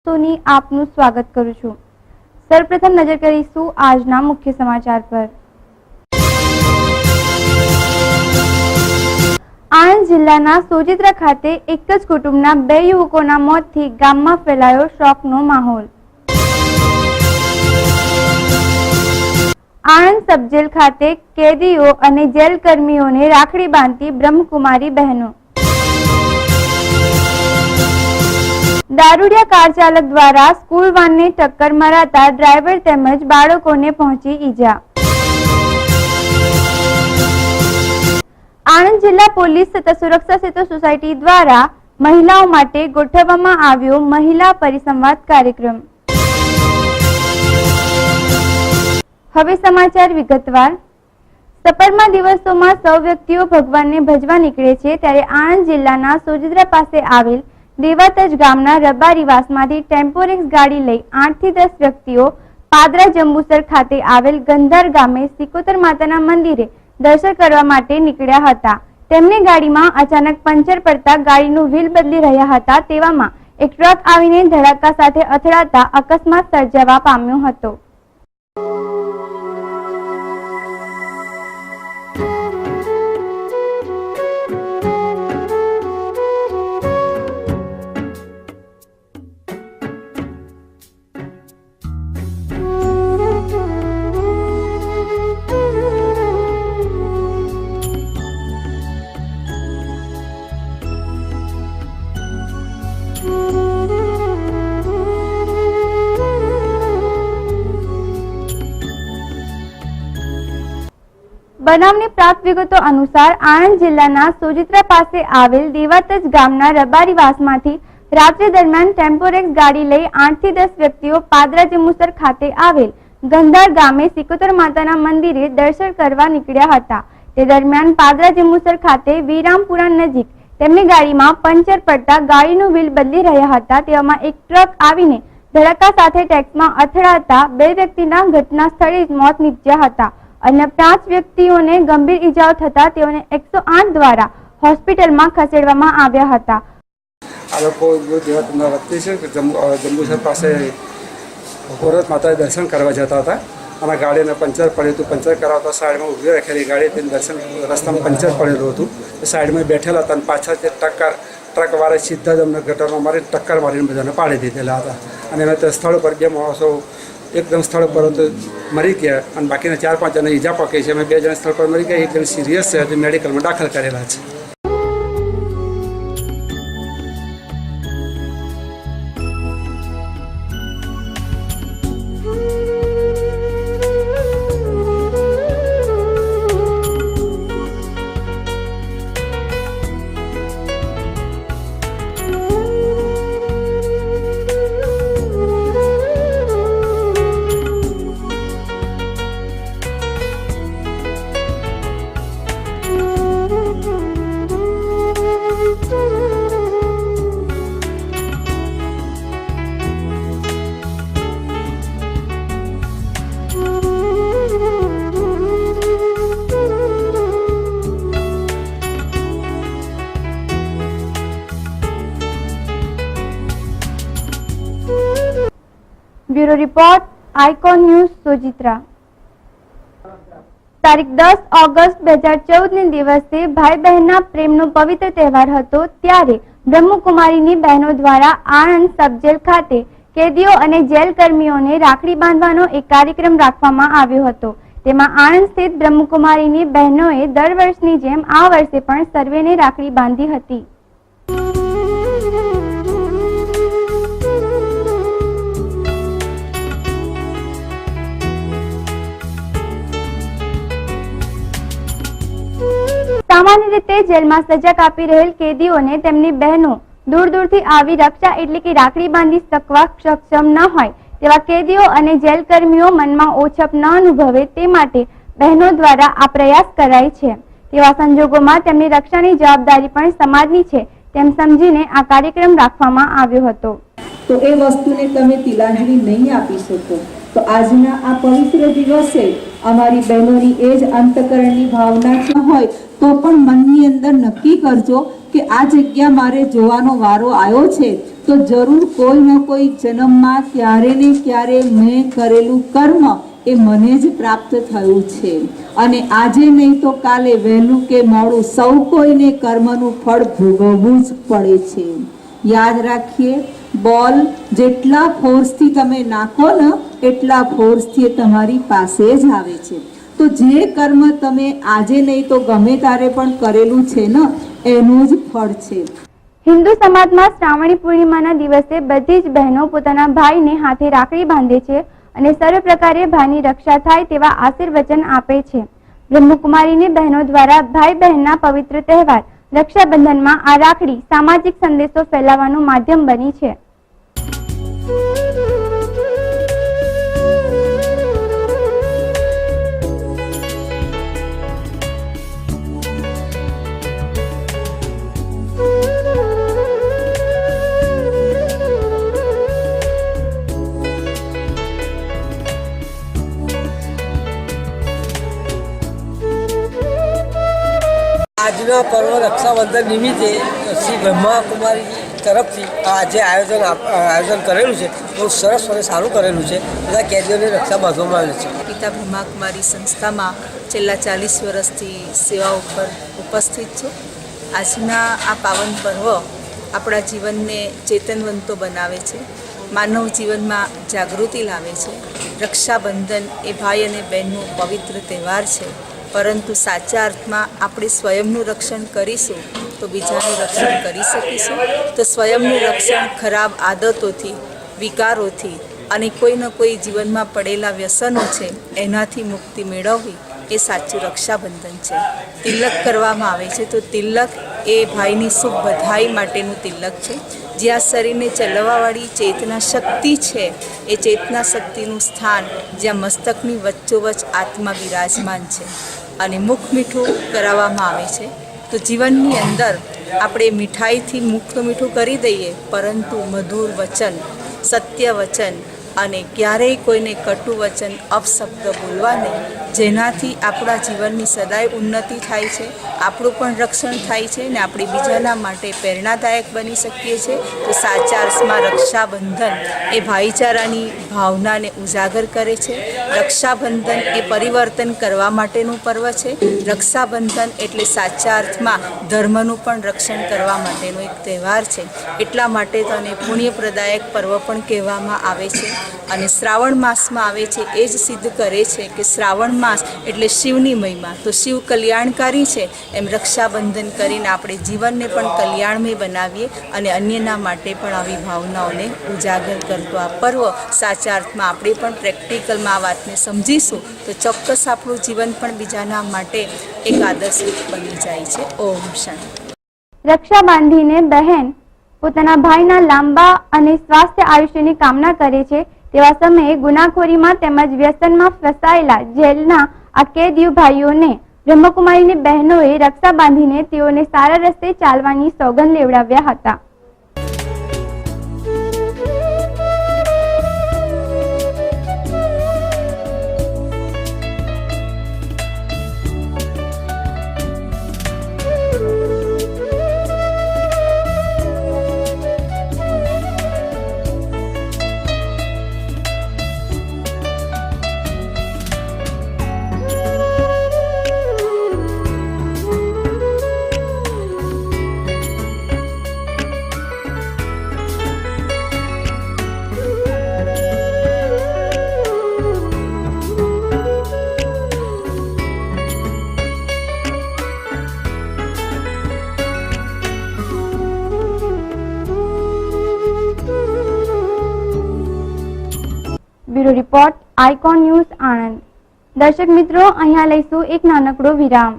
સોની આપનું સ્વાગત કરું છું। સર્વપ્રથમ નજર કરીશું આજના મુખ્ય સમાચાર પર। આણંદ જિલ્લાના સોજિત્રા ખાતે એક જ કુટુંબના 2 યુવકોના મોતથી ગામમાં ફેલાયો શોકનો માહોલ। આણંદ સબજેલ ખાતે કેદીઓ અને જેલ કર્મીઓને રાખડી બાંધતી બ્રહ્મકુમારી બહેનો। દારૂડિયા કાર ચાલક દ્વારા સ્કૂલ વાનને ટક્કર મરાતા ડ્રાઈવર તેમજ બાળકોને પહોંચી ઈજા। આણંદ જિલ્લા પોલીસ તથા સુરક્ષા સેતુ સોસાયટી દ્વારા મહિલાઓ માટે ગોઠવવામાં આવ્યો મહિલા પરિસંવાદ કાર્યક્રમ। હવે સમાચાર વિગતવાર। સપરમા દિવસોમાં સૌ વ્યક્તિઓ ભગવાનને ભજવા નીકળે છે, ત્યારે આણંદ જિલ્લાના સોજિત્રા પાસે આવેલ દેવાતજ ગામના રબારીવાસમાંથી ટેમ્પોરેક્સ ગાડી લઈ 8 થી 10 વ્યક્તિઓ પાદરા જંબુસર ખાતે આવેલ ગંધાર ગામે સિકોતર માતાના મંદિરે દર્શન કરવા માટે નીકળ્યા હતા। તેમની ગાડીમાં અચાનક પંચર પડતા ગાડીનું વ્હીલ બદલી રહ્યા હતા, તેવામાં એક ટ્રક આવીને ધડાકા સાથે અથડાતા અકસ્માત સર્જાવા પામ્યો હતો। બનાવની પ્રાપ્ત વિગતો અનુસાર આણંદ જિલ્લાના સોજિત્રા પાસે આવેલ દેવાતજ ગામના રબારીવાસમાંથી રાત્રિ દરમિયાન ટેમ્પોરેક્સ ગાડી લઈ 8 થી 10 વ્યક્તિઓ પાદરા જંબુસર ખાતે આવેલ ગંધાર ગામે સિકોતર માતાના મંદિરે દર્શન કરવા નીકળ્યા હતા। તે દરમિયાન પાદરા જંબુસર ખાતે વિરામપુરા નજીક તેમની ગાડીમાં પંચર પડતા ગાડીનું વ્હીલ બદલી રહ્યા હતા, તેવામાં એક ટ્રક આવીને ધડાકા સાથે ટેક્સમાં અથડાતા 2 વ્યક્તિના ઘટના સ્થળે જ મોત નીપજ્યા હતા। અન્ય 5 વ્યક્તિઓને ગંભીર ઈજાઓ થતા તેઓને 108 દ્વારા હોસ્પિટલમાં ખસેડવામાં આવ્યા હતા। આ લોકો દેવાતજના વતની છે, જંબુસર પાસે ભોરત માતાએ દર્શન કરવા જતા હતા અને ગાડીને પંચર પડ્યું હતું। પંચર કરાવતા સાઈડમાં ઊભી રાખેલી ગાડી તેની દર્શન રસ્તામાં પંચર પડેલું હતું, સાઈડમાં બેઠેલા હતા અને પાછળથી ટ્રકવાળા સીધા જ અમને ગટરમાં મારી ટક્કર મારીને બધાને પાડી દીધેલા હતા અને અમે તે સ્થળ પર 2 માણસો એકદમ સ્થળ પર તો મરી ગયા અને બાકીના 4-5 જણા ઈજા પાકી છે। અમે 2 જણા સ્થળ પર મરી ગયા, 1 જણ સિરિયસ છે, તે મેડિકલમાં દાખલ કરેલા છે। Bureau report Icon news Sojitra. तारीख 10 ऑगस्ट 2014 દિવસે ભાઈ બહેનના પ્રેમનો પવિત્ર તહેવાર હતો, ત્યારે બ્રહ્મકુમારીની બહેનો દ્વારા આણંદ સબજેલ ખાતે કેદીઓ અને જેલ કર્મીઓને રાખડી બાંધવાનો એક કાર્યક્રમ રાખવામાં આવ્યો હતો। તેમાં આણંદ સ્થિત બ્રહ્મકુમારીની બહેનોએ દર વર્ષની જેમ આ વર્ષે પણ સર્વેને રાખડી બાંધી હતી। સામાન્ય રીતે જેલમાં સજા કાપી રહેલ કેદીઓને તેમની બહેનો દૂર દૂરથી આવી રક્ષા એટલે કે રાખડી બાંધી શકવા સક્ષમ ન હોય તેવા કેદીઓ અને જેલ કર્મીઓ મનમાં ઓછપ ન અનુભવે તે માટે બહેનો દ્વારા આ પ્રયાસ કરાય છે। તેવા સંજોગોમાં તેમની રક્ષાની જવાબદારી પણ સમાજની છે તેમ સમજીને આ કાર્યક્રમ રાખવામાં આવ્યો હતો। તો એ વસ્તુને તમે તિલાંજલિ નહીં આપી શકો તો આજના આ પવિત્ર દિવસે અમારી બહેનોની એ જ અંતકરણની ભાવના હોય તો પણ મનની અંદર નક્કી કરજો કે આ જગ્યા મારે જોવાનો વારો આવ્યો છે તો જરૂર કોઈ ન કોઈ જન્મમાં ક્યારે ને ક્યારે મેં કરેલું કર્મ એ મને જ પ્રાપ્ત થયું છે અને આજે નહીં તો કાલે વહેલું કે મોડું સૌ કોઈને કર્મનું ફળ ભોગવવું જ પડે છે. યાદ રાખીએ, બોલ જેટલા ફોર્સથી તમે નાખો ને એટલા ફોર્સથી એ તમારી પાસે જ આવે છે. તો જે કર્મ તમે આજે નહીં તો ગમે ત્યારે પણ કરેલું છે ને એનું જ ફળ છે. હિન્દુ સમાજમાં શ્રાવણી પૂર્ણિમાના દિવસે બધી જ બહેનો પોતાના ભાઈને હાથે રાખડી બાંધે છે અને સર્વ પ્રકારે ભાઈની રક્ષા થાય તેવા આશીર્વચન આપે છે. બ્રહ્મકુમારીની બહેનો દ્વારા ભાઈ બહેનના પવિત્ર તહેવાર રક્ષાબંધનમાં આ રાખડી સામાજિક સંદેશો ફેલાવવાનું માધ્યમ બની છે. આજના પર્વ રક્ષાબંધન નિમિત્તે શ્રી બ્રહ્માકુમારી તરફથી આજે આયોજન કરેલું છે. બહુ સરસ અને સારું કરેલું છે. બધા કેદીઓને રક્ષા બાંધવામાં આવે છે. પિતા બ્રહ્માકુમારી સંસ્થામાં છેલ્લા 40 વર્ષથી સેવા ઉપર ઉપસ્થિત છું. આજના આ પાવન પર્વ આપણા જીવનને ચેતનવંતો બનાવે છે, માનવ જીવનમાં જાગૃતિ લાવે છે. રક્ષાબંધન એ ભાઈ અને બહેનનો પવિત્ર તહેવાર છે, પરંતુ સાચા અર્થમાં આપણે સ્વયંનું રક્ષણ કરીશું તો બીજાનું રક્ષણ કરી શકીશું. તો સ્વયંનું રક્ષણ ખરાબ આદતોથી, વિકારોથી અને કોઈને કોઈ જીવનમાં પડેલા વ્યસનો છે એનાથી મુક્તિ મેળવવી એ સાચું રક્ષાબંધન છે. તિલક કરવામાં આવે છે તો તિલક એ ભાઈની શુભ બધાઈ માટેનું તિલક છે. જ્યાં શરીરને ચલાવવાવાળી ચેતના શક્તિ છે એ ચેતના શક્તિનું સ્થાન જ્યાં મસ્તકની વચ્ચોવચ્ચ આત્મા બિરાજમાન છે અને મુખ મીઠું કરાવવામાં આવે છે. તો જીવનની અંદર આપણે મીઠાઈથી મુખ તો મીઠું કરી દઈએ, પરંતુ મધુર વચન, સત્ય વચન અને ક્યારેય કોઈને કટુ વચન, અપશબ્દ બોલવા નહીં, જેનાથી આપણા જીવનની સદાય ઉન્નતિ થાય છે, આપણું પણ રક્ષણ થાય છે અને આપણે બીજાના માટે પ્રેરણાદાયક બની શકીએ છીએ. તો સાચા અર્થમાં રક્ષાબંધન એ ભાઈચારાની ભાવનાને ઉજાગર કરે છે. રક્ષાબંધન એ પરિવર્તન કરવા માટેનું પર્વ છે. રક્ષાબંધન એટલે સાચા અર્થમાં ધર્મનું પણ રક્ષણ કરવા માટેનો એક તહેવાર છે. એટલા માટે તેને પુણ્યપ્રદાયક પર્વ પણ કહેવામાં આવે છે. અને શ્રાવણ માસમાં આવે છે એ જ સિદ્ધ કરે છે કે શ્રાવણ માસ એટલે શિવની મહિમા. તો શિવ કલ્યાણકારી છે, એમ રક્ષાબંધન કરીને આપણે જીવનને પણ કલ્યાણમય બનાવીએ અને અન્યના માટે પણ આવી ભાવનાઓને ઉજાગર કરતો આ પર્વ સાચા અર્થમાં આપણે પણ પ્રેક્ટિકલમાં આ વાતને સમજીશું તો ચોક્કસ આપણું જીવન પણ બીજાના માટે એક આદર્શરૂપ બની જાય છે. ઓમ શાંતિ. રક્ષા બાંધીને બહેન પોતાના ભાઈના લાંબા અને સ્વાસ્થ્ય આયુષ્યની કામના કરે છે. તેવા સમયે ગુનાખોરીમાં તેમજ વ્યસનમાં ફસાયેલા જેલના આ કેદીઓ ભાઈઓને બ્રહ્મકુમારીની બહેનોએ રક્ષા બાંધીને તેઓને સારા રસ્તે ચાલવાની સોગંદ લેવડાવ્યા હતા. Bureau report, icon news, Anand. દર્શક મિત્રો, અહીંયા લઈશું એક નાનકડો વિરામ.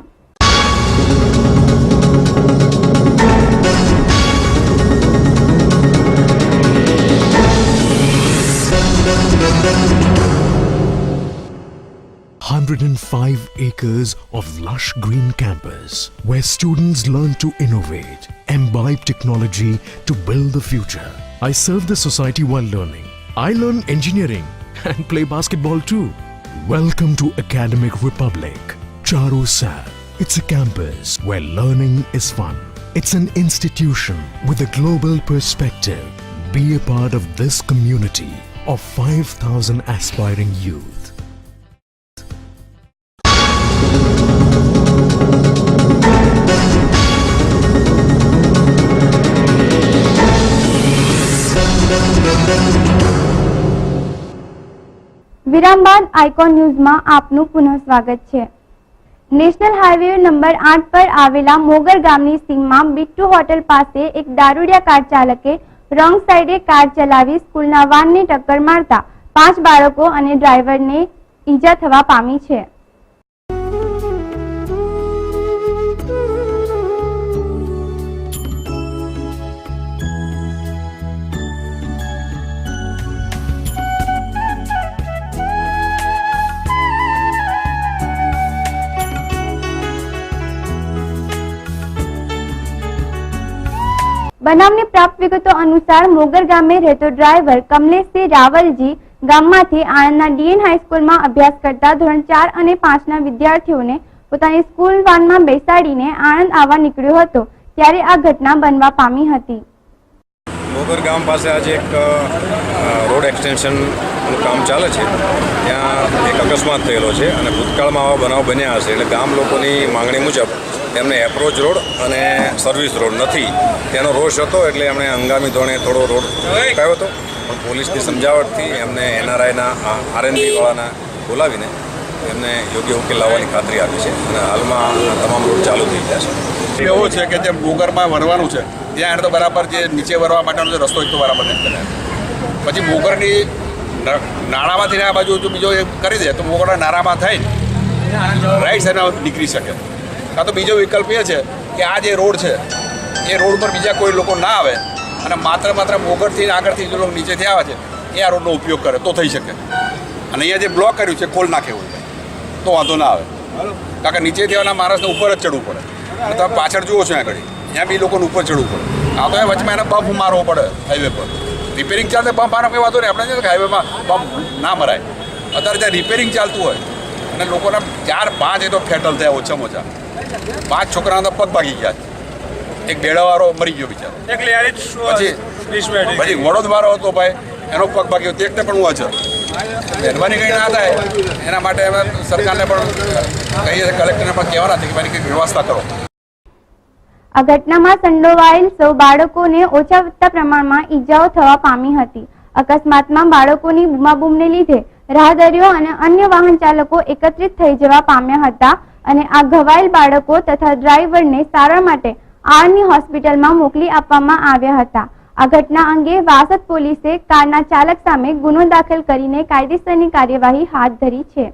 $105 acres of lush green campus where students learn to innovate, imbibe technology to build the future. I serve the society while learning. I learn engineering and play basketball too. Welcome to Academic Republic, Charu Sar. It's a campus where learning is fun. It's an institution with a global perspective, Be a part of this community of 5,000 aspiring youth. વિરામ બાદ icon ન્યૂઝમાં આપનું પુનઃ સ્વાગત છે. National highway number 8 પર આવેલા મોગર ગામની સીમમાં બિટ્ટુ હોટલ પાસે એક દારૂડિયા કાર ચાલકે રોંગ સાઈડે કાર ચલાવી સ્કૂલના વાનને ટક્કર મારતા 5 બાળકો અને ડ્રાઈવરને ઈજા થવા પામી છે. બનાવની પ્રાપ્ત વિગતો અનુસાર મોગર ગામે રહેતો ડ્રાઈવર કમલેશસિંહ રાવલજી ગામમાંથી આણંદના ડીએન હાઈસ્કૂલમાં અભ્યાસ કરતા ધોરણ 4 અને 5ના વિદ્યાર્થીઓને પોતાની સ્કૂલ વાનમાં બેસાડીને આણંદ આવવા નીકળ્યો હતો ત્યારે આ ઘટના બનવા પામી હતી. મોગર ગામ પાસે આજે એક રોડ એક્સટેન્શનનું કામ ચાલે છે, ત્યાં એક અકસ્માત થયેલો છે અને ભૂતકાળમાં આવા બનાવ બન્યા હશે. એટલે ગામ લોકોની માંગણી મુજબ એમને એપ્રોચ રોડ અને સર્વિસ રોડ નથી તેનો રોષ હતો, એટલે એમણે હંગામી ધોરણે થોડો રોડ રોકાયો હતો. પણ પોલીસની સમજાવટથી એમને એનઆરઆઈના આરએનબીવાળાના બોલાવીને એમને યોગ્ય ઉકેલ લાવવાની ખાતરી આપી છે અને હાલમાં તમામ રોડ ચાલુ થઈ ગયા છે. એવો છે કે જે મોગરમાં વરવાનું છે ત્યાં એને તો બરાબર જે નીચે વરવા માટેનો જે રસ્તો તો બરાબર નથી કર્યા. પછી મોગરની નાળામાંથી આ બાજુ જો બીજો એ કરી દે તો મોગરના નાળામાં થઈને રાઈટ સાઈડમાં નીકળી શકે. કાં તો બીજો વિકલ્પ એ છે કે આ જે રોડ છે એ રોડ પર બીજા કોઈ લોકો ના આવે અને માત્ર મોગરથી આગળથી જે લોકો નીચેથી આવે છે એ આ રોડનો ઉપયોગ કરે તો થઈ શકે. અને અહીંયા જે બ્લોક કર્યું છે ખોલ નાખે એવું તો વાંધો ના આવે, કારણ કે નીચેથી આવવાના માણસને ઉપર જ ચડવું પડે. અને તમે પાછળ જુઓ છો આગળ ત્યાં બી લોકોને ઉપર ચડવું પડે. આ તો એ વચમાં એને પંપ મારવો પડે હાઈવે પર. રિપેરિંગ ચાલતે પંપ આનો કંઈ વાંધો નહીં, આપણે છે કે હાઈવેમાં પંપ ના મરાય. અત્યારે ત્યાં રિપેરિંગ ચાલતું હોય અને લોકોના 4-5 એ તો ફેટલ થયા ઓછામાં ઓછા. 5 છોકરાના તો પગ ભાગી ગયા, એક બેડાવાળો મરી ગયો બિચારો. પછી વડોદવાળો હતો ભાઈ, એનો પગ ભાગ્યો તે પણ હું છે. મહેરબાની કંઈ ના થાય એના માટે અમે સરકારને પણ કહીએ છીએ, કલેક્ટરને પણ કહેવાના છે કે ભાઈ કંઈક વ્યવસ્થા કરો. આ ઘટનામાં સંડોવાયેલ સૌ બાળકોને ઓછા વધતા પ્રમાણમાં ઈજાઓ થવા પામી હતી. અકસ્માતમાં બાળકોની બૂમાબૂમને લીધે રાહદારીઓ અને અન્ય વાહન ચાલકો એકત્રિત થઈ જવા પામ્યા હતા અને આ ઘવાયેલ બાળકો તથા ડ્રાઈવરને સારવાર માટે આણંદની હોસ્પિટલમાં મોકલી આપવામાં આવ્યા હતા. આ ઘટના અંગે વાસદ પોલીસે કારના ચાલક સામે ગુનો દાખલ કરીને કાયદેસરની કાર્યવાહી હાથ ધરી છે.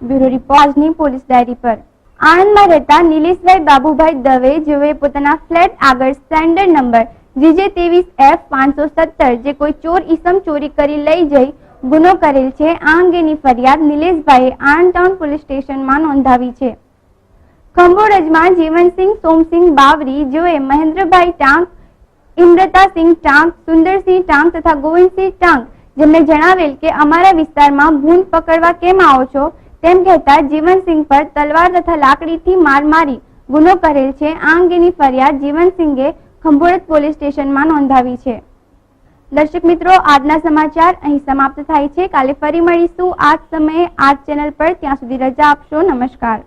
બ્યુરો રિપોર્ટ આજની પોલીસ ડાયરી પર. આણંદમાં રહેતા નિલેશભાઈ બાબુભાઈ દવે જેઓએ પોતાના ફ્લેટ આગળ સ્ટેન્ડર્ડ નંબર GJ23F517 જે કોઈ ચોર ઈસમ ચોરી કરી લઈ જઈ ગુનો કરેલ છે, આ અંગેની ફરિયાદ નિલેશભાઈએ આણંદ ટાઉન પોલીસ સ્ટેશનમાં નોંધાવી છે. ખંભોળજમાં જીવનસિંહ સોમસિંહ બાવરી જેઓએ મહેન્દ્રભાઈ ટાંક, ઇમ્રતાસિંહ ટાંક, સુંદરસિંહ ટાંક તથા ગોવિંદસિંહ ટાંક જેમને જણાવેલ કે અમારા વિસ્તારમાં ભૂંડ પકડવા કેમ આવો છો તેમ કહેતા જીવનસિંહ પર તલવાર તથા લાકડીથી માર મારી ગુનો કરેલ છે. આ અંગેની ફરિયાદ જીવનસિંહે ખંભોળજ પોલીસ સ્ટેશનમાં નોંધાવી છે. દર્શક મિત્રો, આજના સમાચાર અહીં સમાપ્ત થાય છે. કાલે ફરી મળીશું આ જ સમયે આ જ ચેનલ પર. ત્યાં સુધી રજા આપશો. નમસ્કાર.